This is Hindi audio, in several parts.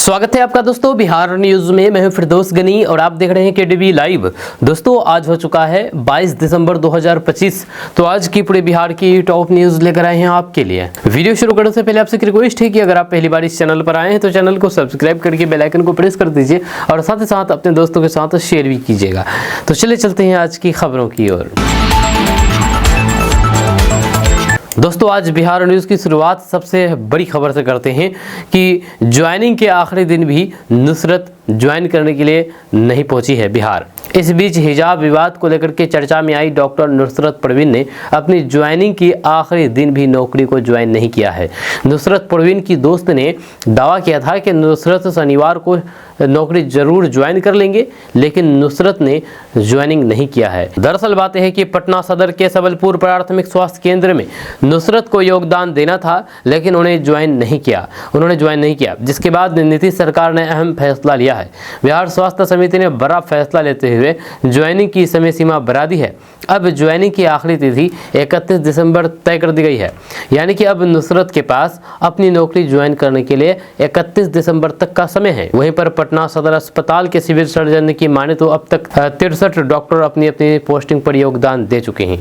स्वागत है आपका दोस्तों बिहार न्यूज में। मैं हूं फिरदौस गनी और आप देख रहे हैं केडीवी लाइव। दोस्तों आज हो चुका है 22 दिसंबर 2025। तो आज की पूरे बिहार की टॉप न्यूज लेकर आए हैं आपके लिए। वीडियो शुरू करने से पहले आपसे एक रिक्वेस्ट है कि अगर आप पहली बार इस चैनल पर आए हैं तो चैनल को सब्सक्राइब करके बेल आइकन को प्रेस कर दीजिए और साथ ही साथ अपने दोस्तों के साथ शेयर भी कीजिएगा। तो चलिए चलते हैं आज की खबरों की ओर। दोस्तों आज बिहार न्यूज़ की शुरुआत सबसे बड़ी खबर से करते हैं कि ज्वाइनिंग के आखिरी दिन भी नुसरत ज्वाइन करने के लिए नहीं पहुंची है बिहार। इस बीच हिजाब विवाद को लेकर के चर्चा में आई डॉक्टर नुसरत परवीन ने अपनी ज्वाइनिंग के आखिरी दिन भी नौकरी को ज्वाइन नहीं किया है। नुसरत परवीन की दोस्त ने दावा किया था कि नुसरत शनिवार को नौकरी जरूर ज्वाइन कर लेंगे, लेकिन नुसरत ने ज्वाइनिंग नहीं किया है। दरअसल बात यह है कि पटना सदर के सबलपुर प्राथमिक स्वास्थ्य केंद्र में नुसरत को योगदान देना था, लेकिन उन्होंने ज्वाइन नहीं किया, जिसके बाद नीतीश सरकार ने अहम फैसला लिया है। बिहार स्वास्थ्य समिति ने बड़ा फैसला लेते हुए ज्वाइनिंग की समय सीमा बढ़ा दी है। अब ज्वाइनिंग की आखिरी तिथि 31 दिसंबर तय कर दी गई है, यानी कि अब नुसरत के पास अपनी नौकरी ज्वाइन करने के लिए 31 दिसंबर तक का समय है। वहीं पर पटना सदर अस्पताल के सिविल सर्जन की माने तो अब तक 63 डॉक्टर अपनी पोस्टिंग पर योगदान दे चुके हैं।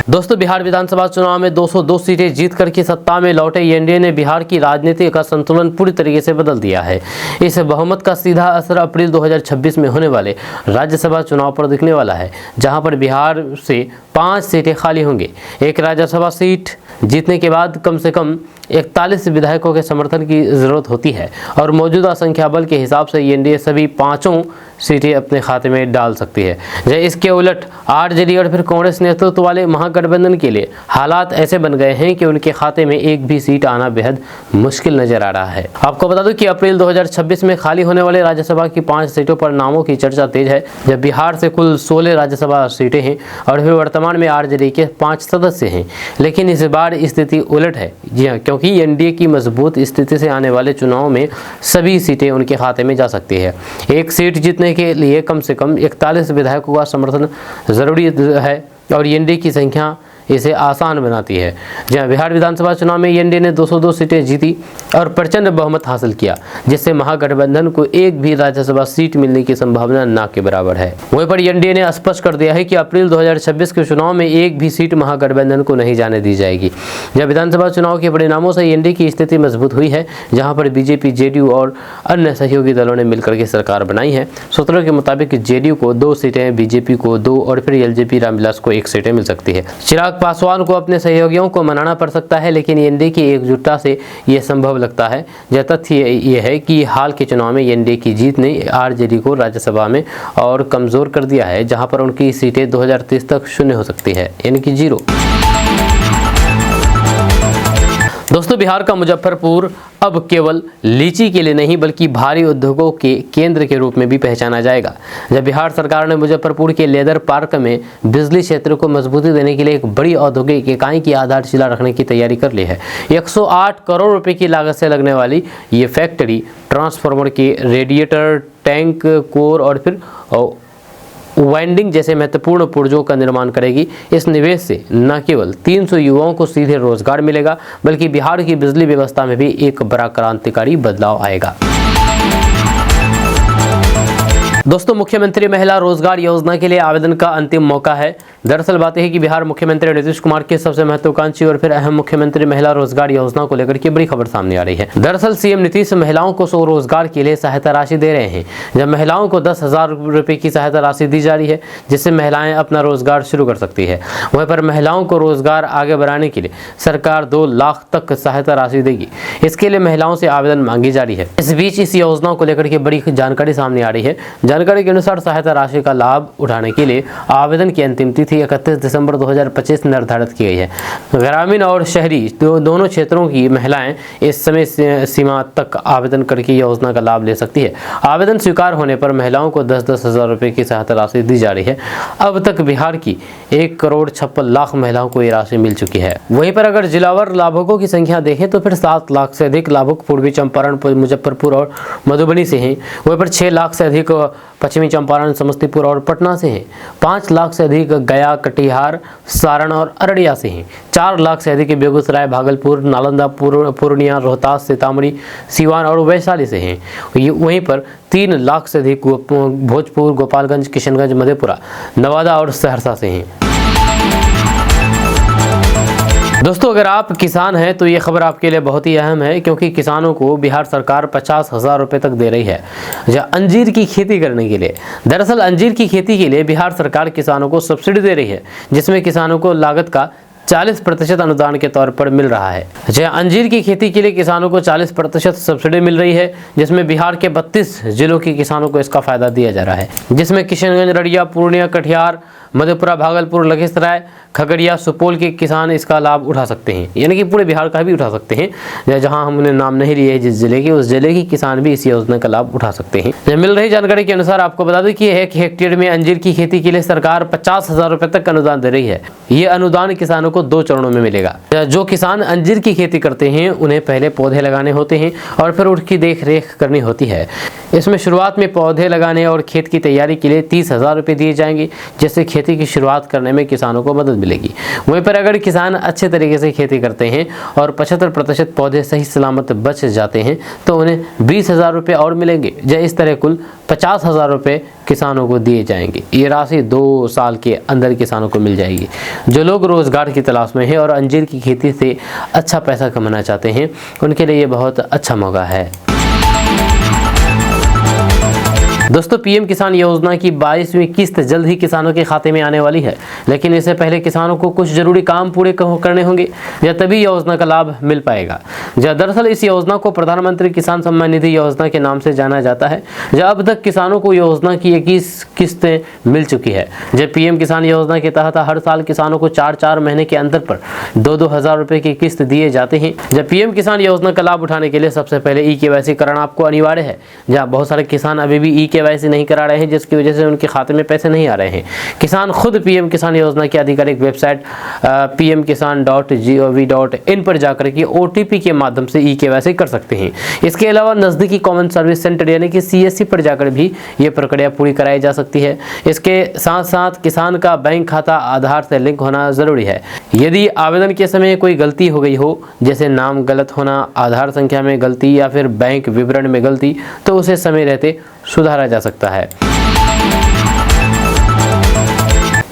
दोस्तों बिहार विधानसभा चुनाव में 202 सीटें जीत करके सत्ता में लौटे एनडीए ने बिहार की राजनीति का संतुलन पूरी तरीके से बदल दिया है। इस बहुमत का सीधा असर अप्रैल 2026 में होने वाले राज्यसभा चुनाव पर दिखने वाला है, जहां पर बिहार से 5 सीटें खाली होंगी। एक राज्यसभा सीट जीतने के बाद कम से कम 41 विधायकों के समर्थन की जरूरत होती है और मौजूदा संख्या बल के हिसाब से एनडीए सभी 5 सीटें अपने खाते में डाल सकती है। इसके उलट आरजेडी और फिर कांग्रेस नेतृत्व वाले महागठबंधन के लिए हालात ऐसे बन गए हैं कि उनके खाते में एक भी सीट आना बेहद मुश्किल नजर आ रहा है। आपको बता दूं कि अप्रैल 2026 में खाली होने वाले राज्यसभा की 5 सीटों पर नामों की चर्चा तेज है। जब बिहार से कुल 16 राज्यसभा सीटें हैं और फिर वर्तमान में आरजेडी के 5 सदस्य हैं, लेकिन इस बार स्थिति उलट है। जी हाँ, क्योंकि एनडीए की मजबूत स्थिति से आने वाले चुनाव में सभी सीटें उनके खाते में जा सकती है। एक सीट जीतने के लिए कम से कम 41 विधायकों का समर्थन जरूरी है और एनडीए की संख्या इसे आसान बनाती है। जहां बिहार विधानसभा चुनाव में एनडीए ने 202 सीटें जीती और प्रचंड बहुमत हासिल किया, जिससे महागठबंधन को एक भी राज्यसभा सीट मिलने की संभावना ना के बराबर है। वहीं पर एनडीए ने स्पष्ट कर दिया है कि अप्रैल 2026 के चुनाव में एक भी सीट महागठबंधन को नहीं जाने दी जाएगी। जब विधानसभा चुनाव के परिणामों से एनडीए की स्थिति मजबूत हुई है, जहाँ पर बीजेपी, जेडीयू और अन्य सहयोगी दलों ने मिलकर के सरकार बनाई है। सूत्रों के मुताबिक जेडीयू को 2 सीटें, बीजेपी को 2 और फिर एलजेपी रामविलास को 1 सीटें मिल सकती है। चिराग पासवान को अपने सहयोगियों को मनाना पड़ सकता है, लेकिन एनडीए की एकजुटता से यह संभव लगता है। यह तथ्य यह है कि हाल के चुनाव में एनडीए की जीत ने आरजेडी को राज्यसभा में और कमजोर कर दिया है, जहां पर उनकी सीटें 2030 तक शून्य हो सकती है, यानी कि 0। दोस्तों बिहार का मुजफ्फरपुर अब केवल लीची के लिए नहीं बल्कि भारी उद्योगों के केंद्र के रूप में भी पहचाना जाएगा। जब बिहार सरकार ने मुजफ्फरपुर के लेदर पार्क में बिजली क्षेत्र को मजबूती देने के लिए एक बड़ी औद्योगिक इकाई की आधारशिला रखने की तैयारी कर ली है। 108 करोड़ रुपए की लागत से लगने वाली ये फैक्ट्री ट्रांसफार्मर के रेडिएटर, टैंक, कोर और फिर वाइंडिंग जैसे महत्वपूर्ण पुर्जों का निर्माण करेगी। इस निवेश से न केवल 300 युवाओं को सीधे रोजगार मिलेगा, बल्कि बिहार की बिजली व्यवस्था में भी एक बड़ा क्रांतिकारी बदलाव आएगा। दोस्तों मुख्यमंत्री महिला रोजगार योजना के लिए आवेदन का अंतिम मौका है। दरअसल बात है कि बिहार मुख्यमंत्री नीतीश कुमार के सबसे महत्वाकांक्षी और फिर अहम मुख्यमंत्री महिला रोजगार योजना को लेकर के बड़ी खबर सामने आ रही है। दरअसल सीएम नीतीश महिलाओं को स्वरोजगार के लिए सहायता राशि दे रहे हैं। जब महिलाओं को 10,000 रुपए की सहायता राशि दी जा रही है, जिससे महिलाएं अपना रोजगार शुरू कर सकती है। वहीं पर महिलाओं को रोजगार आगे बढ़ाने के लिए सरकार 2 लाख तक सहायता राशि देगी। इसके लिए महिलाओं से आवेदन मांगी जा रही है। इस बीच इस योजना को लेकर के बड़ी जानकारी सामने आ रही है। जानकारी के अनुसार सहायता राशि का लाभ उठाने के लिए आवेदन की अंतिम तिथि 31 दिसंबर 2025 निर्धारित की गई है। ग्रामीण और शहरी दोनों क्षेत्रों की महिलाएं इस समय सीमा तक आवेदन करके योजना का लाभ ले सकती है। आवेदन स्वीकार होने पर महिलाओं को 10-10 हज़ार रुपए की सहायता राशि दी जा रही है। अब तक बिहार की 1,56,00,000 महिलाओं को ये राशि मिल चुकी है। वहीं पर अगर जिलावार लाभुकों की संख्या देखें तो फिर 7 लाख से अधिक लाभुक पूर्वी चंपारण, मुजफ्फरपुर और मधुबनी से हैं। वहीं पर 6 लाख से अधिक पश्चिमी चंपारण, समस्तीपुर और पटना से हैं। 5 लाख से अधिक गया, कटिहार, सारण और अररिया से हैं। 4 लाख से अधिक बेगूसराय, भागलपुर, नालंदा, पूर्णिया, रोहतास, सीतामढ़ी, सीवान और वैशाली से हैं। वहीं पर 3 लाख से अधिक भोजपुर, गोपालगंज, किशनगंज, मधेपुरा, नवादा और सहरसा से हैं। दोस्तों, अगर आप किसान हैं तो ये खबर आपके लिए बहुत ही अहम है, क्योंकि किसानों को बिहार सरकार 50,000 रुपये तक दे रही है अंजीर की खेती करने के लिए। दरअसल अंजीर की खेती के लिए बिहार सरकार किसानों को सब्सिडी दे रही है, जिसमें किसानों को लागत का 40% अनुदान के तौर पर मिल रहा है। अंजीर की खेती के लिए किसानों को 40% सब्सिडी मिल रही है, जिसमें बिहार के 32 जिलों के किसानों को इसका फायदा दिया जा रहा है, जिसमें किशनगंज, अररिया, पूर्णिया, कटिहार, मधेपुरा, भागलपुर, लखीसराय, खगड़िया, सुपौल के किसान इसका लाभ उठा सकते हैं। यानी कि पूरे बिहार का भी उठा सकते हैं। जहां हमने नाम नहीं लिए है जिस जिले के, उस जिले के किसान भी इस योजना का लाभ उठा सकते हैं। मिल रही जानकारी के अनुसार आपको बता दें कि 1 हेक्टेयर में अंजीर की खेती के लिए सरकार 50,000 रुपये तक अनुदान दे रही है। ये अनुदान किसानों को 2 चरणों में मिलेगा। जो किसान अंजीर की खेती करते हैं उन्हें पहले पौधे लगाने होते हैं और फिर उनकी देख रेख करनी होती है। इसमें शुरुआत में पौधे लगाने और खेत की तैयारी के लिए 30,000 रुपये दिए जाएंगे, जिससे खेती की शुरुआत करने में किसानों को मदद मिलेगी। वहीं पर अगर किसान अच्छे तरीके से खेती करते हैं और 75% पौधे सही सलामत बच जाते हैं तो उन्हें 20,000 रुपये और मिलेंगे। इस तरह कुल 50,000 रुपये किसानों को दिए जाएंगे। ये राशि 2 साल के अंदर किसानों को मिल जाएगी। जो लोग रोजगार की तलाश में हैं और अंजीर की खेती से अच्छा पैसा कमाना चाहते हैं, उनके लिए ये बहुत अच्छा मौका है। दोस्तों, पीएम किसान योजना की 22वीं किस्त जल्द ही किसानों के खाते में आने वाली है, लेकिन इससे पहले किसानों को कुछ जरूरी काम पूरे करने होंगे, तभी योजना का लाभ मिल पाएगा। दरअसल इस योजना को प्रधानमंत्री किसान सम्मान निधि योजना के नाम से जाना जाता है। अब तक किसानों को योजना की 21 किस्तें मिल चुकी है। पीएम किसान योजना के तहत हर साल किसानों को 4-4 महीने के अंतर पर 2-2 हज़ार रुपये की किस्त दिए जाते हैं। पीएम किसान योजना का लाभ उठाने के लिए सबसे पहले ई-केवाईसी कराना आपको अनिवार्य है। बहुत सारे किसान अभी भी ई-केवाईसी नहीं करा रहे हैं, जिसकी वजह से उनके खाते में पैसे नहीं आ रहे हैं। किसान खुद पीएम किसान योजना की आधिकारिक वेबसाइट pmkisan.gov.in पर जाकर के OTP के माध्यम से ई-केवाईसी कर सकते हैं। इसके अलावा नजदीकी कॉमन सर्विस सेंटर यानी कि CSC पर जाकर भी ये प्रक्रिया पूरी कराई जा सकती है। इसके साथ साथ किसान का बैंक खाता आधार से लिंक होना जरूरी है। यदि आवेदन के समय कोई गलती हो गई हो, जैसे नाम गलत होना, आधार संख्या में गलती या फिर बैंक विवरण में गलती, तो उसे समय रहते सुधारा जा सकता है।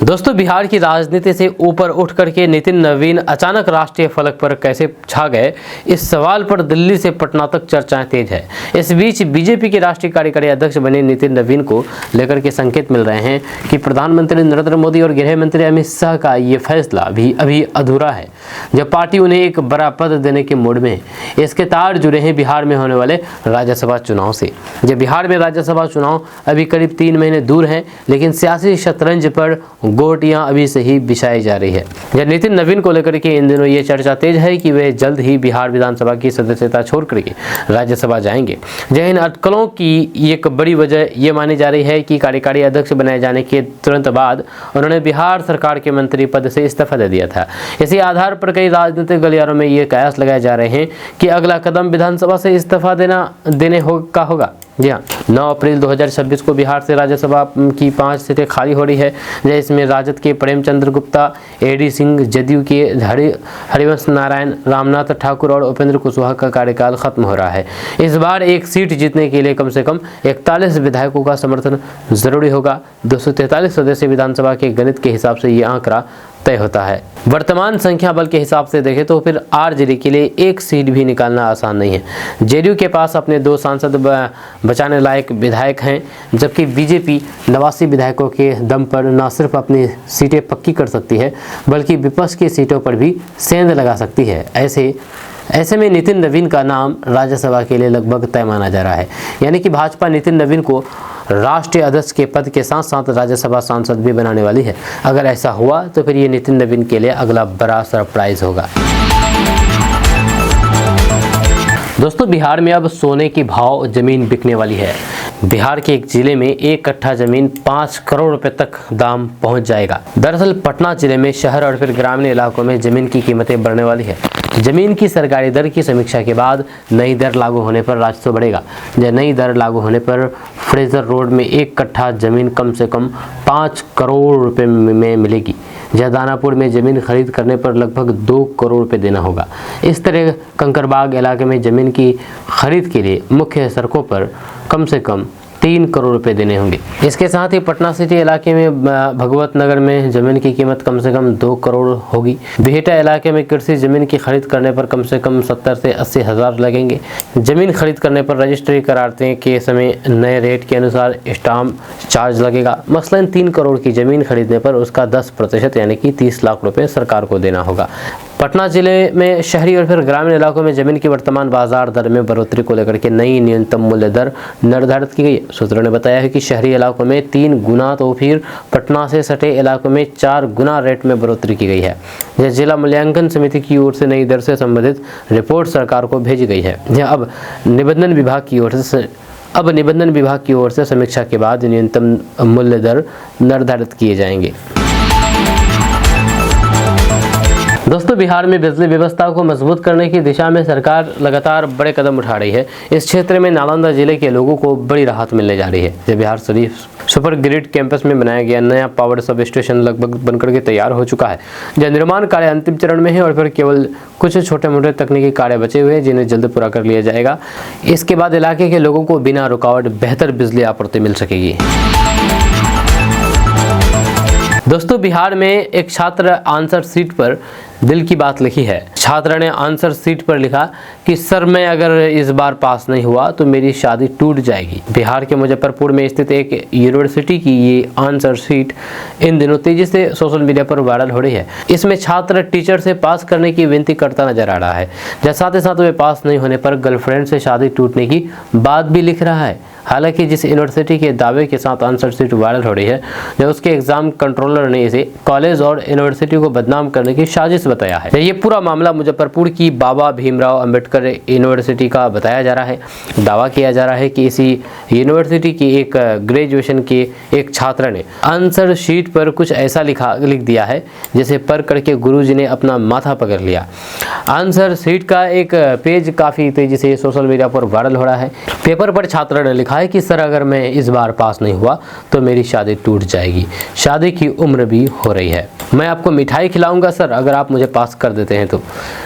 दोस्तों, बिहार की राजनीति से ऊपर उठ करके नितिन नवीन अचानक राष्ट्रीय फलक पर कैसे छा गए, इस सवाल पर दिल्ली से पटना तक चर्चाएं तेज है। इस बीच बीजेपी के राष्ट्रीय कार्यकारी अध्यक्ष बने नितिन नवीन को लेकर के संकेत मिल रहे हैं कि प्रधानमंत्री नरेंद्र मोदी और गृह मंत्री अमित शाह का ये फैसला भी अभी अधूरा है, जब पार्टी उन्हें एक बड़ा पद देने के मूड में है। इसके तार जुड़े हैं बिहार में होने वाले राज्यसभा चुनाव से। बिहार में राज्यसभा चुनाव अभी करीब 3 महीने दूर हैं, लेकिन सियासी शतरंज पर गोटियां अभी से ही बिछाई जा रही है। नितिन नवीन को लेकर के इन दिनों ये चर्चा तेज है कि वे जल्द ही बिहार विधानसभा की सदस्यता छोड़ करके राज्यसभा जाएंगे। इन अटकलों की एक बड़ी वजह ये मानी जा रही है कि कार्यकारी अध्यक्ष बनाए जाने के तुरंत बाद उन्होंने बिहार सरकार के मंत्री पद से इस्तीफा दे दिया था। इसी आधार पर कई राजनीतिक गलियारों में ये कयास लगाए जा रहे हैं कि अगला कदम विधानसभा से इस्तीफा देने का होगा। 9 अप्रैल 2026 को बिहार से राज्यसभा की 5 सीटें खाली हो रही है। इसमें राजद के प्रेमचंद्र गुप्ता, AD सिंह, जदयू के हरिवंश नारायण, रामनाथ ठाकुर और उपेंद्र कुशवाहा का कार्यकाल खत्म हो रहा है। इस बार एक सीट जीतने के लिए कम से कम 41 विधायकों का समर्थन जरूरी होगा। 243 सदस्य विधानसभा के गणित के हिसाब से ये आंकड़ा तय होता है। वर्तमान संख्या बल के हिसाब से देखें तो फिर RJD के लिए एक सीट भी निकालना आसान नहीं है। JDU के पास अपने 2 सांसद बचाने लायक विधायक हैं, जबकि बीजेपी 89 विधायकों के दम पर न सिर्फ अपनी सीटें पक्की कर सकती है, बल्कि विपक्ष की सीटों पर भी सेंध लगा सकती है। ऐसे में नितिन नवीन का नाम राज्यसभा के लिए लगभग तय माना जा रहा है। यानी कि भाजपा नितिन नवीन को राष्ट्रीय अध्यक्ष के पद के साथ साथ राज्यसभा सांसद भी बनाने वाली है। अगर ऐसा हुआ तो फिर ये नितिन नवीन के लिए अगला बड़ा सरप्राइज होगा। दोस्तों, बिहार में अब सोने की भाव जमीन बिकने वाली है। बिहार के एक जिले में 1 कट्ठा जमीन 5 करोड़ रुपए तक दाम पहुंच जाएगा। दरअसल पटना जिले में शहर और फिर ग्रामीण इलाकों में जमीन की कीमतें बढ़ने वाली है। जमीन की सरकारी दर की समीक्षा के बाद नई दर लागू होने पर राजस्व बढ़ेगा। नई दर लागू होने पर फ्रेजर रोड में 1 कट्ठा जमीन कम से कम 5 करोड़ रुपए में मिलेगी। दानापुर में जमीन खरीद करने पर लगभग 2 करोड़ रुपए देना होगा। इस तरह कंकरबाग इलाके में जमीन की खरीद के लिए मुख्य सड़कों पर कम से कम 3 करोड़ रुपए देने होंगे। इसके साथ ही पटना सिटी इलाके में भगवत नगर में जमीन की कीमत कम से कम 2 करोड़ होगी। बिहेटा इलाके में कृषि जमीन की खरीद करने पर कम से कम 70 से 80 हज़ार लगेंगे। जमीन खरीद करने पर रजिस्ट्री करारते के समय नए रेट के अनुसार स्टाम्प चार्ज लगेगा। मसलन 3 करोड़ की जमीन खरीदने पर उसका 10% यानी कि 30 लाख रुपए सरकार को देना होगा। पटना जिले में शहरी और फिर ग्रामीण इलाकों में जमीन की वर्तमान बाजार दर में बढ़ोतरी को लेकर के नई न्यूनतम मूल्य दर निर्धारित की गई है। सूत्रों ने बताया है कि शहरी इलाकों में 3 गुना तो फिर पटना से सटे इलाकों में 4 गुना रेट में बढ़ोतरी की गई है। यह जिला मूल्यांकन समिति की ओर से नई दर से संबंधित रिपोर्ट सरकार को भेजी गई है। अब निबंधन विभाग की ओर से समीक्षा के बाद न्यूनतम मूल्य दर निर्धारित किए जाएंगे। दोस्तों, बिहार में बिजली व्यवस्था को मजबूत करने की दिशा में सरकार लगातार बड़े कदम उठा रही है। इस क्षेत्र में नालंदा जिले के लोगों को बड़ी राहत मिलने जा रही है। जब Bihar Sharif super grid campus में बनाया गया नया पावर सब स्टेशन लगभग बनकर के तैयार हो चुका है। जब निर्माण कार्य अंतिम चरण में है और फिर केवल कुछ छोटे मोटे तकनीकी कार्य बचे हुए हैं जिन्हें जल्द पूरा कर लिया जाएगा। इसके बाद इलाके के लोगों को बिना रुकावट बेहतर बिजली आपूर्ति मिल सकेगी। दोस्तों, बिहार में एक छात्र आंसर शीट पर दिल की बात लिखी है। छात्र ने आंसर शीट पर लिखा कि सर, मैं अगर इस बार पास नहीं हुआ तो मेरी शादी टूट जाएगी। बिहार के मुजफ्फरपुर में स्थित एक यूनिवर्सिटी की ये आंसर शीट इन दिनों तेजी से सोशल मीडिया पर वायरल हो रही है। इसमें छात्र टीचर से पास करने की विनती करता नजर आ रहा है। साथ ही साथ वे पास नहीं होने पर गर्लफ्रेंड से शादी टूटने की बात भी लिख रहा है। हालांकि जिस यूनिवर्सिटी के दावे के साथ आंसर शीट वायरल हो रही है, जब उसके एग्जाम कंट्रोलर ने इसे कॉलेज और यूनिवर्सिटी को बदनाम करने की साजिश बताया है। ये पूरा मामला मुजफ्फरपुर की बाबा भीमराव अंबेडकर यूनिवर्सिटी का बताया जा रहा है। दावा किया जा रहा है कि इसी यूनिवर्सिटी की एक ग्रेजुएशन के एक छात्र ने आंसर शीट पर कुछ ऐसा लिख दिया है जिसे पढ़ करके गुरुजी ने अपना माथा पकड़ लिया। आंसर शीट का एक पेज काफी तेजी से सोशल मीडिया पर वायरल हो रहा है। पेपर पर छात्र ने लिखा है कि सर, अगर मैं इस बार पास नहीं हुआ तो मेरी शादी टूट जाएगी। शादी की उम्र भी हो रही है। मैं आपको मिठाई खिलाऊंगा सर, अगर आप मुझे पास कर देते हैं तो।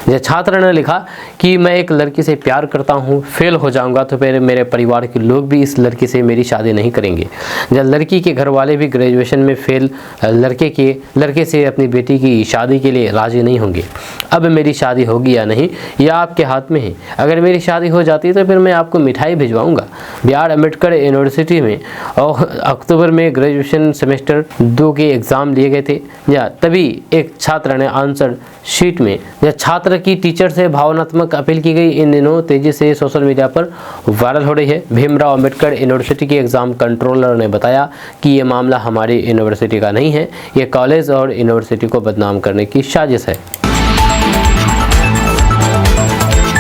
यह छात्र ने लिखा कि मैं एक लड़की से प्यार करता हूं, फेल हो जाऊंगा तो फिर मेरे परिवार के लोग भी इस लड़की से मेरी शादी नहीं करेंगे। जब लड़की के घर वाले भी ग्रेजुएशन में फेल लड़के से अपनी बेटी की शादी के लिए राजी नहीं होंगे। अब मेरी शादी होगी या नहीं, यह आपके हाथ में है। अगर मेरी शादी हो जाती तो फिर मैं आपको मिठाई भिजवाऊंगा। बिहार अंबेडकर यूनिवर्सिटी में अक्टूबर में ग्रेजुएशन सेमेस्टर 2 के एग्जाम लिए गए थे। तभी एक छात्र ने आंसर शीट में छात्र की टीचर से भावनात्मक अपील की गई। इन दिनों तेजी से सोशल मीडिया पर वायरल हो रही है। भीमराव अंबेडकर यूनिवर्सिटी के एग्जाम कंट्रोलर ने बताया कि ये मामला हमारी यूनिवर्सिटी का नहीं है, ये कॉलेज और यूनिवर्सिटी को बदनाम करने की साजिश है।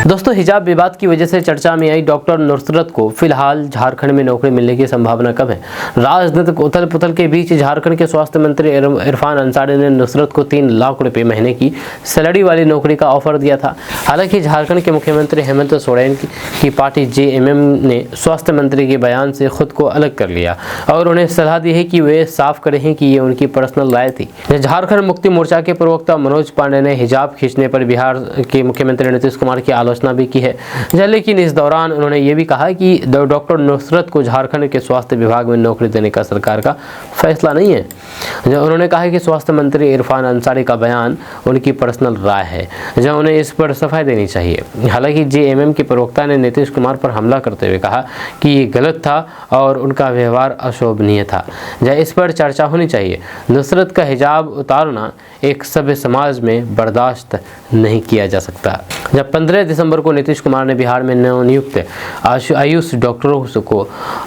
दोस्तों, हिजाब विवाद की वजह से चर्चा में आई डॉक्टर नुसरत को फिलहाल झारखंड में नौकरी मिलने की संभावना कम है। राजनीतिक उथल पुथल के बीच झारखंड के स्वास्थ्य मंत्री इरफान अंसारी ने नुसरत को 3 लाख रुपए महीने की सैलरी वाली नौकरी का ऑफर दिया था। हालांकि झारखंड के मुख्यमंत्री हेमंत सोरेन की पार्टी जेएमएम ने स्वास्थ्य मंत्री के बयान से खुद को अलग कर लिया और उन्हें सलाह दी है कि वे साफ करें कि ये उनकी पर्सनल राय थी। झारखंड मुक्ति मोर्चा के प्रवक्ता मनोज पांडे ने हिजाब खींचने पर बिहार के मुख्यमंत्री नीतीश कुमार की आलोचना भी की है। लेकिन इस दौरान उन्होंने ये भी कहा कि डॉक्टर नुसरत को झारखंड के स्वास्थ्य विभाग में नौकरी देने का सरकार का फैसला नहीं है। उन्होंने कहा कि स्वास्थ्य मंत्री इरफान अंसारी का बयान उनकी पर्सनल राय है, जहां उन्हें इस पर सफाई देनी चाहिए। हालांकि जेएमएम के प्रवक्ता ने नीतीश कुमार पर हमला करते हुए कहा कि ये गलत था और उनका व्यवहार अशोभनीय था, जहां इस पर चर्चा होनी चाहिए। नुसरत का हिजाब उतारना एक सभ्य समाज में बर्दाश्त नहीं किया जा सकता। जब 15 दिसंबर को नीतीश कुमार ने बिहार में नवनियुक्त आयुष डॉक्टरों को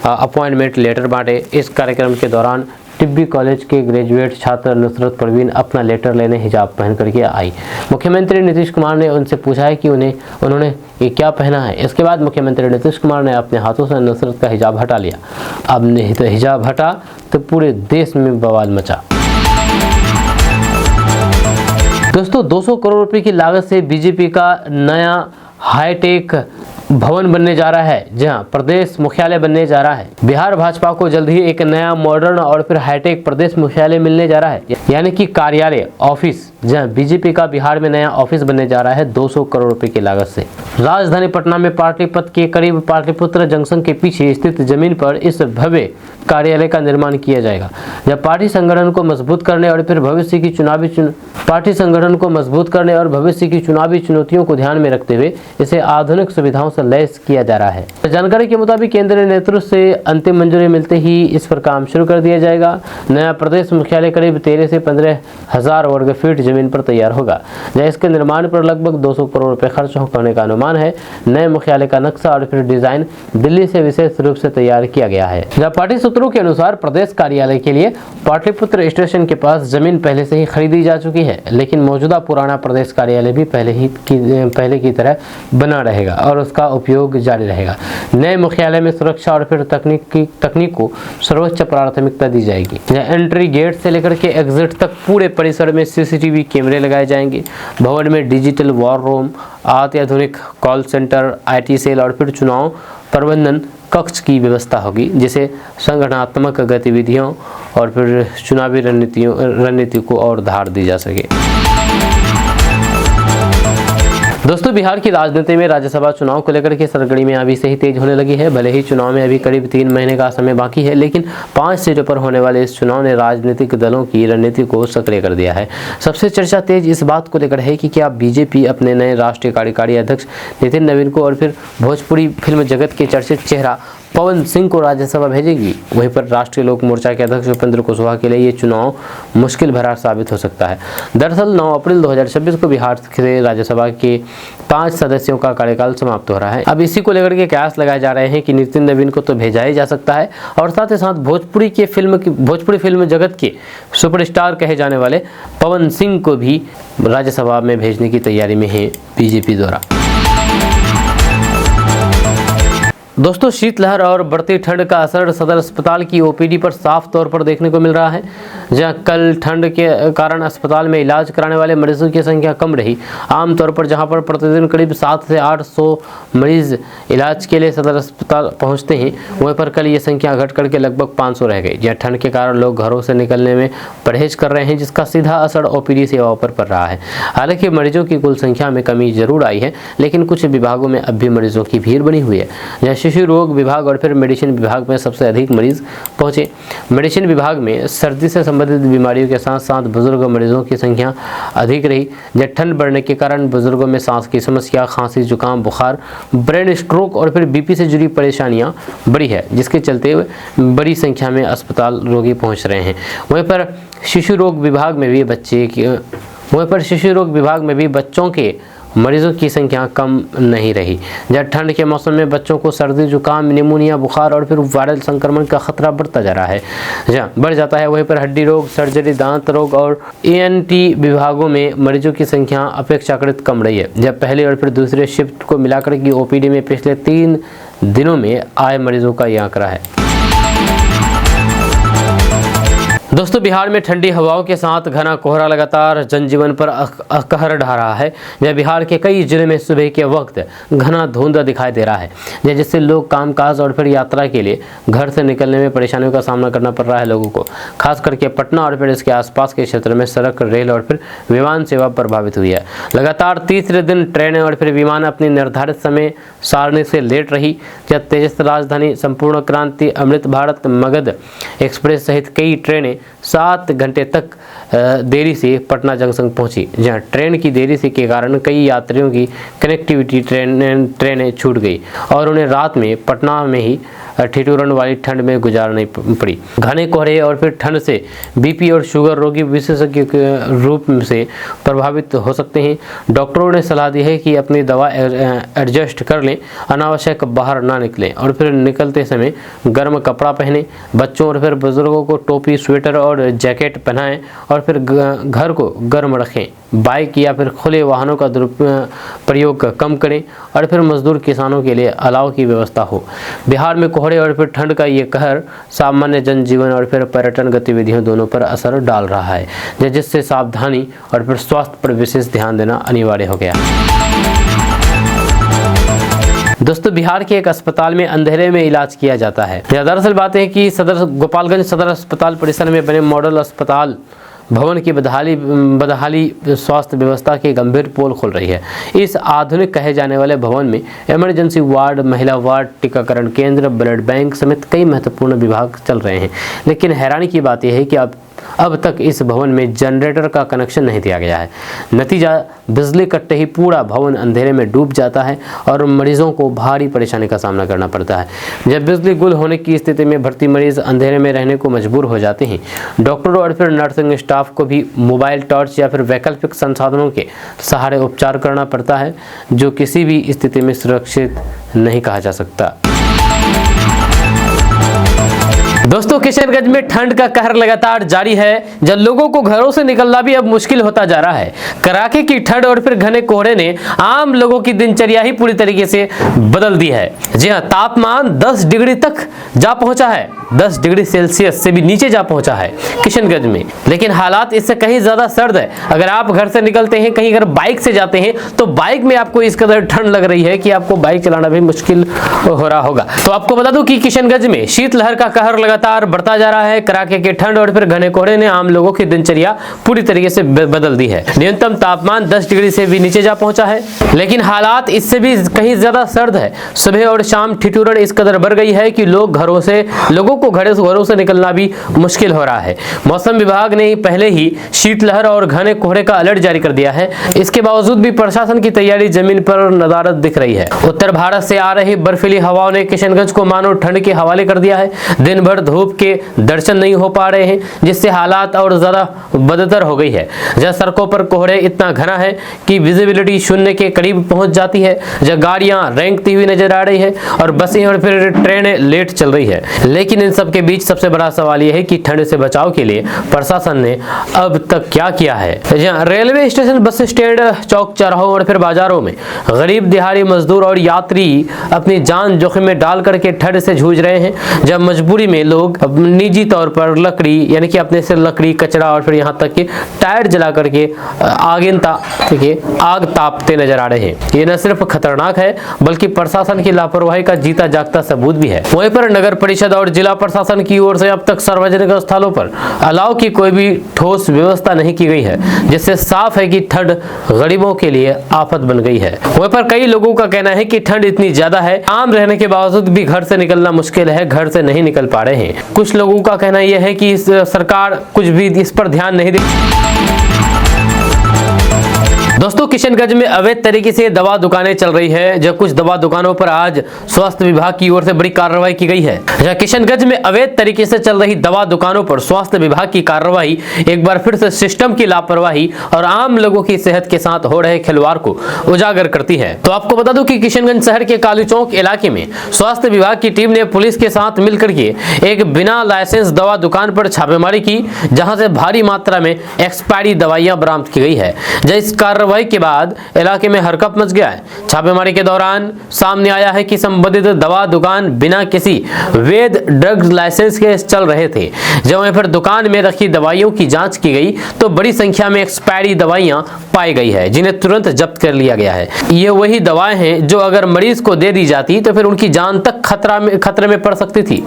अपॉइंटमेंट लेटर बांटे। इस कार्यक्रम के दौरान टिब्बी कॉलेज के ग्रेजुएट छात्र नुसरत परवीन अपना लेटर लेने हिजाब पहन करके आई। मुख्यमंत्री नीतीश कुमार ने उनसे पूछा है कि उन्होंने ये क्या पहना है। इसके बाद मुख्यमंत्री नीतीश कुमार ने अपने हाथों से नुसरत का हिजाब हटा लिया। अब हिजाब हटा तो पूरे देश में बवाल मचा। दोस्तों, दोस्तों 200 करोड़ रुपए की लागत से बीजेपी का नया हाईटेक भवन बनने जा रहा है, जहां प्रदेश मुख्यालय बनने जा रहा है। बिहार भाजपा को जल्द ही एक नया मॉडर्न और फिर हाईटेक प्रदेश मुख्यालय मिलने जा रहा है, यानी कि कार्यालय ऑफिस, जहां बीजेपी का बिहार में नया ऑफिस बनने जा रहा है 200 करोड़ रुपए की लागत से। राजधानी पटना में पाटलिपुत्र के करीब पाटलिपुत्र जंक्शन के पीछे स्थित जमीन पर इस भव्य कार्यालय का निर्माण किया जाएगा। जब पार्टी संगठन को मजबूत करने और फिर भविष्य की चुनावी चुनौतियों को ध्यान में रखते हुए इसे आधुनिक सुविधाओं से लैस किया जा रहा है। जानकारी के मुताबिक केंद्रीय नेतृत्व से अंतिम मंजूरी मिलते ही इस पर काम शुरू कर दिया जाएगा। नया प्रदेश मुख्यालय करीब 13 से 15 हजार वर्ग फीट जमीन पर तैयार होगा, जहाँ इसके निर्माण पर लगभग 200 करोड़ रुपए खर्च होने का अनुमान है। नए मुख्यालय का नक्शा और फिर डिजाइन दिल्ली से विशेष रूप से तैयार किया गया है। पार्टी सूत्रों के अनुसार प्रदेश कार्यालय के लिए पाटलिपुत्र स्टेशन के पास जमीन पहले से ही खरीदी जा चुकी है, लेकिन मौजूदा पुराना प्रदेश कार्यालय भी पहले की तरह बना रहेगा और उसका उपयोग जारी रहेगा। नए मुख्यालय में सुरक्षा और फिर तकनीक को सर्वोच्च प्राथमिकता दी जाएगी। एंट्री गेट से लेकर के एग्जिट तक पूरे परिसर में सीसीटीवी कैमरे लगाए जाएंगे। भवन में डिजिटल वॉर रूम, अत्याधुनिक कॉल सेंटर, IT सेल और फिर चुनाव प्रबंधन कक्ष की व्यवस्था होगी, जिसे संगठनात्मक गतिविधियों और फिर चुनावी रणनीति को और धार दी जा सके। दोस्तों, बिहार की राजनीति में राज्यसभा चुनाव को लेकर के सरगर्मियां अभी से ही तेज होने लगी है। भले ही चुनाव में अभी करीब 3 महीने का समय बाकी है, लेकिन 5 सीटों पर होने वाले इस चुनाव ने राजनीतिक दलों की रणनीति को सक्रिय कर दिया है। सबसे चर्चा तेज इस बात को लेकर है कि क्या बीजेपी अपने नए राष्ट्रीय कार्यकारी अध्यक्ष नितिन नवीन को और फिर भोजपुरी फिल्म जगत के चर्चित चेहरा पवन सिंह को राज्यसभा भेजेगी। वहीं पर राष्ट्रीय लोक मोर्चा के अध्यक्ष उपेंद्र कुशवाहा के लिए ये चुनाव मुश्किल भरा साबित हो सकता है। दरअसल 9 अप्रैल 2026 को बिहार से राज्यसभा के 5 सदस्यों का कार्यकाल समाप्त हो रहा है। अब इसी को लेकर के कयास लगाए जा रहे हैं कि नितिन नवीन को तो भेजा ही जा सकता है और साथ ही साथ भोजपुरी फिल्म जगत के सुपरस्टार कहे जाने वाले पवन सिंह को भी राज्यसभा में भेजने की तैयारी में है बीजेपी द्वारा। दोस्तों, शीतलहर और बढ़ती ठंड का असर सदर अस्पताल की OPD पर साफ तौर पर देखने को मिल रहा है। जहां कल ठंड के कारण अस्पताल में इलाज कराने वाले मरीजों की संख्या कम रही। आमतौर पर जहां पर प्रतिदिन करीब 700 से 800 मरीज इलाज के लिए सदर अस्पताल पहुंचते हैं, वहीं पर कल ये संख्या घट करके लगभग 500 रह गई। जहाँ ठंड के कारण लोग घरों से निकलने में परहेज कर रहे हैं, जिसका सीधा असर OPD सेवाओं पर पड़ रहा है। हालांकि मरीजों की कुल संख्या में कमी जरूर आई है, लेकिन कुछ विभागों में अब भी मरीजों की भीड़ बनी हुई है। जहाँ शिशु रोग विभाग और फिर मेडिसिन विभाग में सबसे अधिक मरीज पहुंचे। मेडिसिन विभाग में सर्दी से संबंधित बीमारियों के साथ साथ बुजुर्ग मरीजों की संख्या अधिक रही। जब ठंड बढ़ने के कारण बुजुर्गों में सांस की समस्या, खांसी, जुकाम, बुखार, ब्रेन स्ट्रोक और फिर BP से जुड़ी परेशानियां बढ़ी है, जिसके चलते बड़ी संख्या में अस्पताल रोगी पहुंच रहे हैं। वहीं पर शिशु रोग विभाग में भी बच्चों के मरीजों की संख्या कम नहीं रही। जब ठंड के मौसम में बच्चों को सर्दी, जुकाम, निमोनिया, बुखार और फिर वायरल संक्रमण का खतरा बढ़ता जा रहा है, बढ़ जाता है। वहीं पर हड्डी रोग, सर्जरी, दांत रोग और ENT विभागों में मरीजों की संख्या अपेक्षाकृत कम रही है। जब पहले और फिर दूसरे शिफ्ट को मिलाकर की OPD में पिछले 3 दिनों में आए मरीजों का यह आंकड़ा है। दोस्तों, बिहार में ठंडी हवाओं के साथ घना कोहरा लगातार जनजीवन पर कहर ढा रहा है। जब बिहार के कई जिले में सुबह के वक्त घना धुंध दिखाई दे रहा है, जिससे लोग कामकाज और फिर यात्रा के लिए घर से निकलने में परेशानियों का सामना करना पड़ रहा है लोगों को। खास करके पटना और फिर इसके आसपास के क्षेत्र में सड़क, रेल और फिर विमान सेवा प्रभावित हुई है। लगातार तीसरे दिन ट्रेनें और फिर विमान अपनी निर्धारित समय सारणी से लेट रही। जब तेजस राजधानी, संपूर्ण क्रांति, अमृत भारत, मगध एक्सप्रेस सहित कई ट्रेनें 7 घंटे तक देरी से पटना जंक्शन पहुंची। जहां ट्रेन की देरी से के कारण कई यात्रियों की कनेक्टिविटी ट्रेनें छूट गई और उन्हें रात में पटना में ही ठिठुरन वाली ठंड में गुजारनी पड़ी। घने कोहरे और फिर ठंड से BP और शुगर रोगी विशेषज्ञ के रूप से प्रभावित हो सकते हैं। डॉक्टरों ने सलाह दी है कि अपनी दवा एडजस्ट कर लें, अनावश्यक बाहर ना निकलें और फिर निकलते समय गर्म कपड़ा पहने। बच्चों और फिर बुजुर्गों को टोपी, स्वेटर और जैकेट पहनाएं और फिर घर को गर्म रखें। बाइक या फिर खुले वाहनों का प्रयोग कम करें और फिर मजदूर किसानों के लिए अलाव की व्यवस्था हो। बिहार में कोहरे और फिर ठंड का ये कहर सामान्य जनजीवन और फिर पर्यटन गतिविधियों दोनों पर असर डाल रहा है, जिससे सावधानी और फिर स्वास्थ्य पर विशेष ध्यान देना अनिवार्य हो गया। दोस्तों, बिहार के एक अस्पताल में अंधेरे में इलाज किया जाता है। दरअसल बात है कि गोपालगंज सदर अस्पताल परिसर में बने मॉडल अस्पताल भवन की बदहाली स्वास्थ्य व्यवस्था की गंभीर पोल खोल रही है। इस आधुनिक कहे जाने वाले भवन में इमरजेंसी वार्ड, महिला वार्ड, टीकाकरण केंद्र, ब्लड बैंक समेत कई महत्वपूर्ण विभाग चल रहे हैं। लेकिन हैरानी की बात यह है कि अब तक इस भवन में जनरेटर का कनेक्शन नहीं दिया गया है। नतीजा, बिजली कटते ही पूरा भवन अंधेरे में डूब जाता है और मरीजों को भारी परेशानी का सामना करना पड़ता है। जब बिजली गुल होने की स्थिति में भर्ती मरीज अंधेरे में रहने को मजबूर हो जाते हैं। डॉक्टरों और फिर नर्सिंग स्टाफ को भी मोबाइल टॉर्च या फिर वैकल्पिक संसाधनों के सहारे उपचार करना पड़ता है, जो किसी भी स्थिति में सुरक्षित नहीं कहा जा सकता। दोस्तों, किशनगंज में ठंड का कहर लगातार जारी है, जब लोगों को घरों से निकलना भी अब मुश्किल होता जा रहा है। कड़ाके की ठंड और फिर घने कोहरे ने आम लोगों की दिनचर्या ही पूरी तरीके से बदल दी है। जी हां, तापमान 10 डिग्री तक जा पहुंचा है, 10 डिग्री सेल्सियस से भी नीचे जा पहुंचा है किशनगंज में। लेकिन हालात इससे कहीं ज्यादा सर्द है। अगर आप घर से निकलते हैं, कहीं अगर बाइक से जाते हैं, तो बाइक में आपको इस कदर ठंड लग रही है कि आपको बाइक चलाना भी मुश्किल हो रहा होगा। तो आपको बता दूं कि किशनगंज में शीतलहर का कहर लगातार बढ़ता जा रहा है। कड़ाके की ठंड और फिर घने कोहरे ने आम लोगों की दिनचर्या पूरी तरीके से बदल दी है। न्यूनतम तापमान 10 डिग्री से भी नीचे जा पहुंचा है, लेकिन हालात इससे भी कहीं ज्यादा सर्द है। सुबह और शाम ठिठुरन इस कदर बढ़ गई है कि लोगों को घरों से निकलना भी मुश्किल हो रहा है। मौसम विभाग ने पहले ही शीतलहर और घने कोहरे का अलर्ट जारी कर दिया है। इसके बावजूद भी प्रशासन की तैयारी जमीन पर नदारद दिख रही है। उत्तर भारत से आ रही बर्फीली हवाओं ने किशनगंज को मानो ठंड के हवाले कर दिया है। दिन भर धूप के दर्शन नहीं हो पा रहे हैं, जिससे हालात और ज्यादा बदतर हो गई है। जहां सड़कों पर कोहरे इतना घना है कि विजिबिलिटी शून्य के करीब पहुंच जाती है, जहां गाड़ियां रेंगती हुई नजर आ रही है और बसें और फिर ट्रेनें लेट चल रही है। लेकिन इन सब के बीच सबसे बड़ा सवाल यह है कि ठंड से बचाव के लिए प्रशासन ने अब तक क्या किया है। जहां रेलवे स्टेशन, बस स्टैंड, चौक चौराहों और फिर बाजारों में गरीब दिहाड़ी मजदूर और यात्री अपनी जान जोखिम में डाल करके ठंड से जूझ रहे हैं। जब मजबूरी में लोग निजी तौर पर लकड़ी, यानी कि अपने से लकड़ी, कचरा और फिर यहाँ तक कि टायर जला करके आग तापते नजर आ रहे हैं। ये न सिर्फ खतरनाक है, बल्कि प्रशासन की लापरवाही का जीता जागता सबूत भी है। वहीं पर नगर परिषद और जिला प्रशासन की ओर से अब तक सार्वजनिक स्थलों पर अलाव की कोई भी ठोस व्यवस्था नहीं की गई है, जिससे साफ है कि ठंड गरीबों के लिए आफत बन गई है। वहीं पर कई लोगों का कहना है कि ठंड इतनी ज्यादा है, आम रहने के बावजूद भी घर से निकलना मुश्किल है, घर से नहीं निकल पा रहे हैं। कुछ लोगों का कहना यह है कि सरकार कुछ भी इस पर ध्यान नहीं दे। दोस्तों, किशनगंज में अवैध तरीके से दवा दुकानें चल रही है। जब कुछ दवा दुकानों पर आज स्वास्थ्य विभाग की ओर से बड़ी कार्रवाई की गई है। जहां किशनगंज में अवैध तरीके से चल रही दवा दुकानों पर स्वास्थ्य विभाग की कार्रवाई एक बार फिर से सिस्टम की लापरवाही और आम लोगों की सेहत के साथ हो रहे खिलवाड़ को उजागर करती है। तो आपको बता दूं कि किशनगंज शहर के काली चौक इलाके में स्वास्थ्य विभाग की टीम ने पुलिस के साथ मिलकर के एक बिना लाइसेंस दवा दुकान पर छापेमारी की, जहां से भारी मात्रा में एक्सपायरी दवाइयां बरामद की गई है। इस कार्रवाई के बाद इलाके में हरकत मच गया है। छापेमारी के दौरान सामने आया है कि संबंधित दवा दुकान बिना किसी वैध ड्रग्स लाइसेंस के चल रहे थे। जब वहीं पर दुकान में रखी दवाइयों की जांच की गई तो बड़ी संख्या में एक्सपायरी दवाइयां पाई गई है, जिन्हें तुरंत जब्त कर लिया गया है। ये वही दवाएं हैं जो अगर मरीज को दे दी जाती तो फिर उनकी जान तक खतरे में पड़ सकती थी।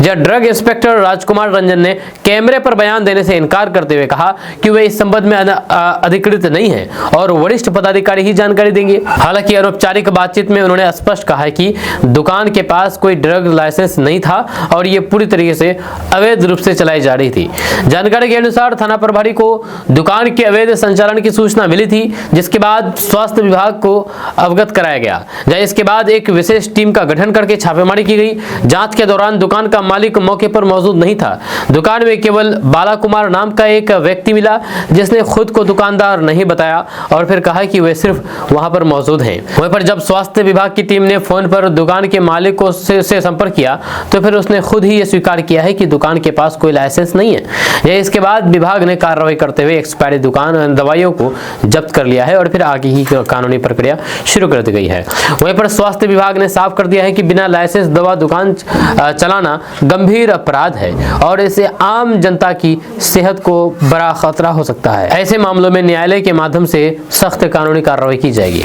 जब ड्रग इंस्पेक्टर राजकुमार रंजन ने कैमरे पर बयान देने से इनकार करते हुए कहा कि वे इस संबंध में अधिकृत नहीं है और वरिष्ठ पदाधिकारी ही जानकारी देंगे। हालांकि अनौपचारिक बातचीत में उन्होंने स्पष्ट कहा है कि दुकान के पास कोई ड्रग लाइसेंस नहीं था और ये पूरी तरीके से अवैध रूप से चलाई जा रही थी। जानकारी के अनुसार थाना प्रभारी को दुकान के अवैध संचालन की सूचना मिली थी, जिसके बाद स्वास्थ्य विभाग को अवगत कराया गया। इसके बाद एक विशेष टीम का गठन करके छापेमारी की गई। जांच के दौरान दुकान का मालिक मौके पर मौजूद नहीं था। दुकान में केवल बाला कुमार नाम का एक व्यक्ति मिला, जिसने खुद को दुकानदार नहीं बताया और फिर कहा कि वे सिर्फ वहां पर मौजूद हैं। वहीं पर जब स्वास्थ्य विभाग की टीम ने फोन पर दुकान के मालिक को से संपर्क किया तो फिर उसने खुद ही ये स्वीकार किया है कि दुकान के पास कोई लाइसेंस नहीं है। इसके बाद विभाग ने कार्रवाई करते हुए एक्सपायरी दुकान दवाइयों को जब्त कर लिया है और फिर आगे की कानूनी प्रक्रिया शुरू कर दी गई है। वहीं पर स्वास्थ्य विभाग ने साफ कर दिया है कि बिना लाइसेंस दवा दुकान चलाना गंभीर अपराध है और इससे आम जनता की सेहत को बड़ा खतरा हो सकता है। ऐसे मामलों में न्यायालय के माध्यम से सख्त कानूनी कार्रवाई की जाएगी।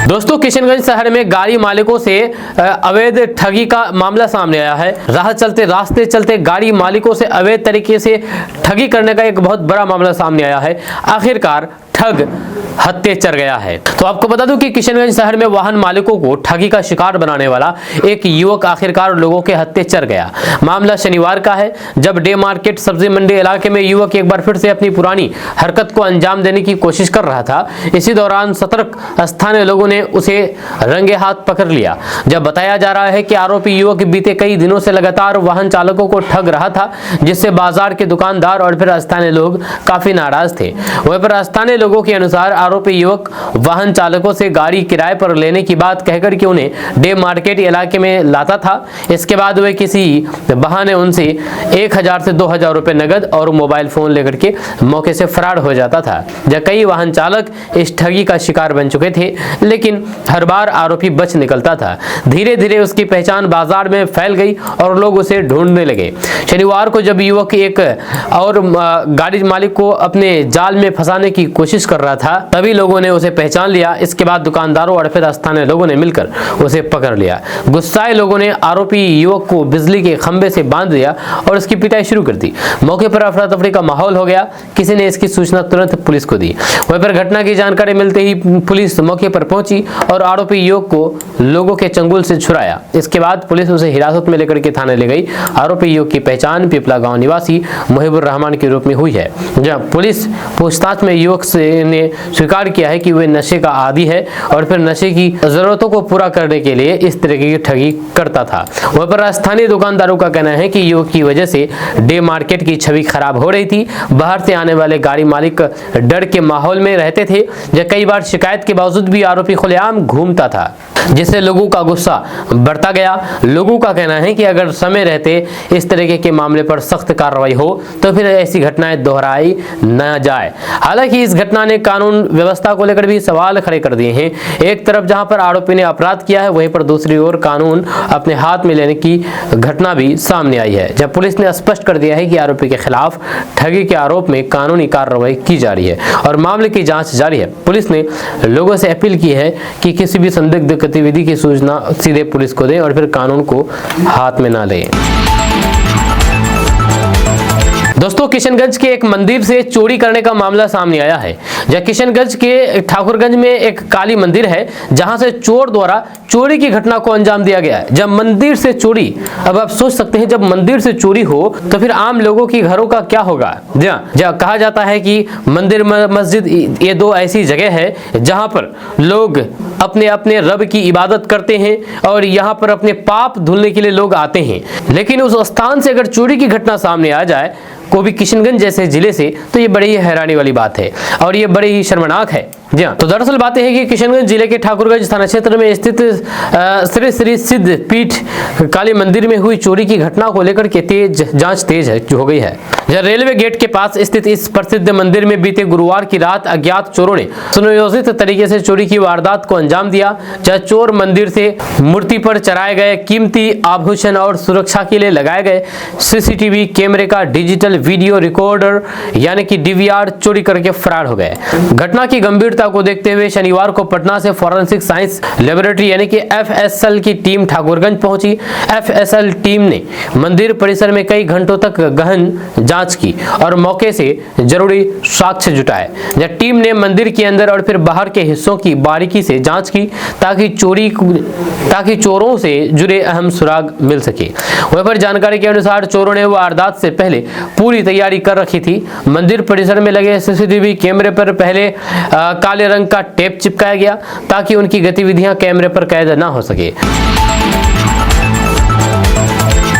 दोस्तों, किशनगंज शहर में गाड़ी मालिकों से अवैध ठगी का मामला सामने आया है। रास्ते चलते गाड़ी मालिकों से अवैध तरीके से ठगी करने का एक बहुत बड़ा मामला सामने आया है। आखिरकार ठग हत्थे चढ़ गया है। तो आपको बता दूं कि किशनगंज शहर में वाहन मालिकों को ठगी का शिकार बनाने वाला एक युवक आखिरकार लोगों के हत्थे चढ़ गया। मामला शनिवार का है, जब डे मार्केट सब्जी मंडी इलाके में युवक एक बार फिर से अपनी पुरानी हरकत को अंजाम देने की कोशिश कर रहा था। इसी दौरान सतर्क स्थानीय लोगों ने उसे रंगे हाथ पकड़ लिया। जब बताया जा रहा है कि आरोपी युवक बीते कई दिनों से लगातार वाहन चालकों को ठग रहा था, जिससे बाजार के दुकानदार और फिर स्थानीय लोग काफी नाराज थे। वहीं पर स्थानीय लोगों के अनुसार आरोपी युवक वाहन चालकों से गाड़ी किराए पर लेने की बात कहकर के उन्हें डे मार्केट इलाके में लाता था। इसके बाद वे किसी बहाने उनसे 1000 से 2000 रुपए नगद और मोबाइल फोन लेकर के मौके से फरार हो जाता था। जब कई वाहन चालक इस ठगी का शिकार बन चुके थे, लेकिन हर बार आरोपी बच निकलता था। धीरे धीरे उसकी पहचान बाजार में फैल गई और लोग उसे ढूंढने लगे। शनिवार को जब युवक एक और गाड़ी मालिक को अपने जाल में फंसाने की कोशिश कर रहा था, तभी लोगों ने उसे पहचान लिया। इसके बाद दुकानदारों और फिर स्थानीय लोगों ने मिलकर उसे पकड़ लिया। गुस्साए लोगों ने आरोपी युवक को बिजली के खंभे से बांध दिया और उसकी पिटाई शुरू कर दी। मौके पर अफरा तफरी का माहौल हो गया। किसी ने इसकी सूचना तुरंत पुलिस को दी। वहीं पर घटना की जानकारी मिलते ही पुलिस मौके पर पहुंची और आरोपी युवक को लोगों के चंगुल से छुड़ाया। इसके बाद पुलिस उसे हिरासत में लेकर के थाने ले गई। आरोपी युवक की पहचान पिपला गांव निवासी मुहिबुर रहमान के रूप में हुई है। जब पुलिस पूछताछ में युवक ने स्वीकार किया है कि वे नशे का आदी है और फिर नशे की जरूरतों को पूरा करने के लिए इस तरह की ठगी करता था। वहीं पर स्थानीय दुकानदारों का कहना है कि युवक की वजह से डे मार्केट की छवि खराब हो रही थी। बाहर से आने वाले गाड़ी मालिक डर के माहौल में रहते थे। जब कई बार शिकायत के बावजूद भी आरोपी खुलेआम घूमता था, जिससे लोगों का गुस्सा बढ़ता गया। लोगों का कहना है कि अगर समय रहते इस तरीके के मामले पर सख्त कार्रवाई हो तो फिर ऐसी घटनाएं दोहराई न जाए। हालांकि इस घटना ने कानून व्यवस्था को लेकर भी सवाल खड़े कर दिए हैं। एक तरफ जहां पर आरोपी ने अपराध किया है, वहीं पर दूसरी ओर कानून अपने हाथ में लेने की घटना भी सामने आई है। जब पुलिस ने स्पष्ट कर दिया है कि आरोपी के खिलाफ ठगी के आरोप में कानूनी कार्रवाई की जा रही है और मामले की जांच जारी है। पुलिस ने लोगों से अपील की है कि किसी भी संदिग्ध गतिविधि की सूचना सीधे पुलिस को दें और फिर कानून को हाथ में ना लें। दोस्तों, किशनगंज के एक मंदिर से चोरी करने का मामला सामने आया है। जहाँ किशनगंज के ठाकुरगंज में एक काली मंदिर है, जहां से चोर द्वारा चोरी की घटना को अंजाम दिया गया है। जब मंदिर से चोरी, अब आप सोच सकते हैं, जब मंदिर से चोरी हो तो फिर आम लोगों की घरों का क्या होगा। जहाँ कहा जाता है कि मंदिर मस्जिद ये दो ऐसी जगह है जहां पर लोग अपने अपने रब की इबादत करते हैं और यहाँ पर अपने पाप धुलने के लिए लोग आते हैं। लेकिन उस स्थान से अगर चोरी की घटना सामने आ जाए, को भी किशनगंज जैसे जिले से, तो ये बड़ी ही हैरानी वाली बात है और ये बड़ी ही शर्मनाक है। जी हाँ, तो दरअसल बात है कि किशनगंज जिले के ठाकुरगंज थाना क्षेत्र में स्थित श्री श्री सिद्ध पीठ काली मंदिर में हुई चोरी की घटना को लेकर के जांच तेज हो गई है। जहाँ रेलवे गेट के पास स्थित इस प्रसिद्ध मंदिर में बीते गुरुवार की रात अज्ञात चोरों ने सुनियोजित तरीके से चोरी की वारदात को अंजाम दिया। जहाँ चोर मंदिर से मूर्ति पर चढ़ाए गए कीमती आभूषण और सुरक्षा के लिए लगाए गए सीसीटीवी कैमरे का डिजिटल वीडियो रिकॉर्डर यानी कि डीवीआर चोरी करके फरार हो गए। घटना की गंभीरता को देखते हुए शनिवार को पटना से फॉरेंसिक साइंस लेबोरेटरी यानी कि एफएसएल की टीम ठाकुरगंज पहुंची। एफएसएल टीम ने मंदिर परिसर में कई घंटों तक गहन जांच की और मौके से जरूरी साक्ष्य जुटाए। जब टीम ने मंदिर के अंदर और फिर बाहर के हिस्सों की बारीकी से जांच की ताकि चोरों से जुड़े अहम सुराग मिल सके। वहीं पर जानकारी के अनुसार चोरों ने वारदात से पहले पूरी तैयारी कर रखी थी। मंदिर परिसर में लगे सीसीटीवी कैमरे पर पहले काले रंग का टेप चिपकाया गया ताकि उनकी गतिविधियां कैमरे पर कैद ना हो सके।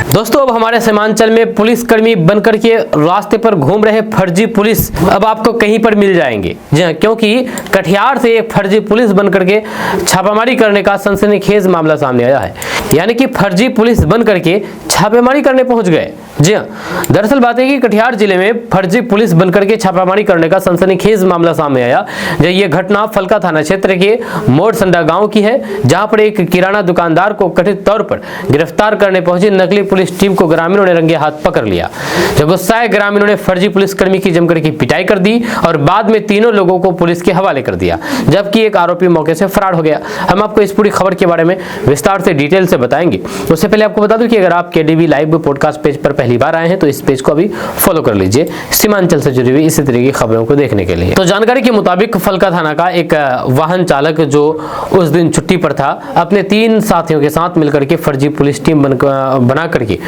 दोस्तों, अब हमारे सीमांचल में पुलिसकर्मी बनकर के रास्ते पर घूम रहे फर्जी पुलिस अब आपको कहीं पर मिल जाएंगे। जी हाँ, क्योंकि कटिहार से एक फर्जी पुलिस बनकर के छापामारी करने का सनसनीखेज मामला सामने आया है। यानी कि फर्जी पुलिस बनकर के छापेमारी करने पहुंच गए। जी हाँ, दरअसल बात है कि कटिहार जिले में फर्जी पुलिस बनकर के छापामारी करने का सनसनीखेज मामला सामने आया। ये घटना फलका थाना क्षेत्र के मोरसंडा गांव की है, जहां पर एक किराना दुकानदार को कथित तौर पर गिरफ्तार करने पहुंची नकली पुलिस टीम को ग्रामीणों ने रंगे हाथ पकड़ लिया। जब गुस्साए ग्रामीणों ने फर्जी पुलिसकर्मी की जमकर की पिटाई कर दी और बाद में तीनों लोगों को पुलिस के हवाले कर दिया, जबकि एक आरोपी मौके से फरार हो गया। हम आपको इस पूरी खबर के बारे में विस्तार से डिटेल से बताएंगे। उससे पहले आपको बता दूं कि अगर आप केडीवी लाइव पॉडकास्ट पेज पर पहली बार आए हैं तो इस पेज को अभी फॉलो कर लीजिए सीमांचल से जुड़ी हुई इसी तरह की खबरों को देखने के लिए। तो जानकारी के मुताबिक फलका थाना का एक वाहन चालक जो उस दिन छुट्टी पर था, अपने 3 साथियों के साथ मिलकर के फर्जी पुलिस टीम बना करके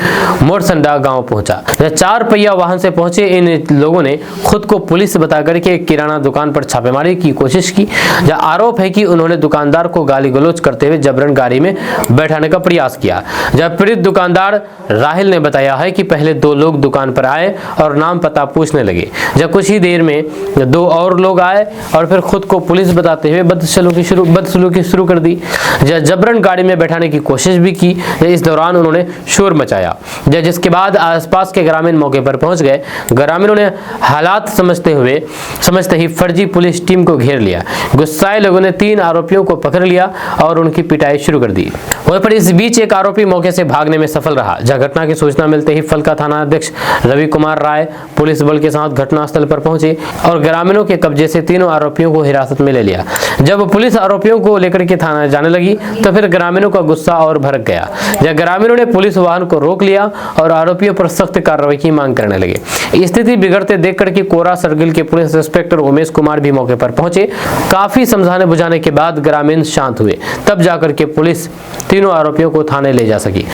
मोरसंडा गांव पहुंचा। 4 पहिया वाहन से पहुंचे इन लोगों ने खुद को पुलिस बता करके किराना दुकान पर छापेमारी की कोशिश की। जहां आरोप है कि उन्होंने दुकानदार को गाली गलौज करते हुए जबरन गाड़ी में बैठाने का प्रयास किया। जब पीड़ित दुकानदार राहिल ने बताया है कि पहले 2 लोग दुकान पर आए और नाम पता पूछने लगे। जब कुछ ही देर में 2 और लोग आए और फिर खुद को पुलिस बताते हुए बदसलूकी शुरू कर दी। जबरन गाड़ी में बैठाने की कोशिश भी की। इस दौरान उन्होंने शोर मचाया, जिसके बाद आसपास के ग्रामीण मौके पर पहुंच गए। ग्रामीणों ने हालात समझते ही फर्जी पुलिस टीम को घेर लिया। गुस्साए लोगों ने 3 आरोपियों को पकड़ लिया और उनकी पिटाई शुरू कर दी। वहीं पर इस बीच एक आरोपी मौके से भागने में सफल रहा। जहां घटना की सूचना मिलते ही फलका थाना अध्यक्ष रवि कुमार राय पुलिस बल के साथ घटनास्थल पर पहुंचे और ग्रामीणों के कब्जे से तीनों आरोपियों को हिरासत में ले लिया। जब पुलिस आरोपियों को लेकर के थाना जाने लगी तो फिर ग्रामीणों का गुस्सा और भड़क गया। जब ग्रामीणों ने पुलिस वाहन को रोक लिया और आरोपियों पर सख्त कार्रवाई की मांग करने लगे। स्थिति बिगड़ते देख करके कोरा सर्किल के पुलिस इंस्पेक्टर उमेश कुमार भी मौके पर पहुंचे। काफी समझाने बुझाने के बाद ग्रामीण शांत हुए, तब जाकर के पुलिस तीनों आरोपियों को थाने ले जा सकी।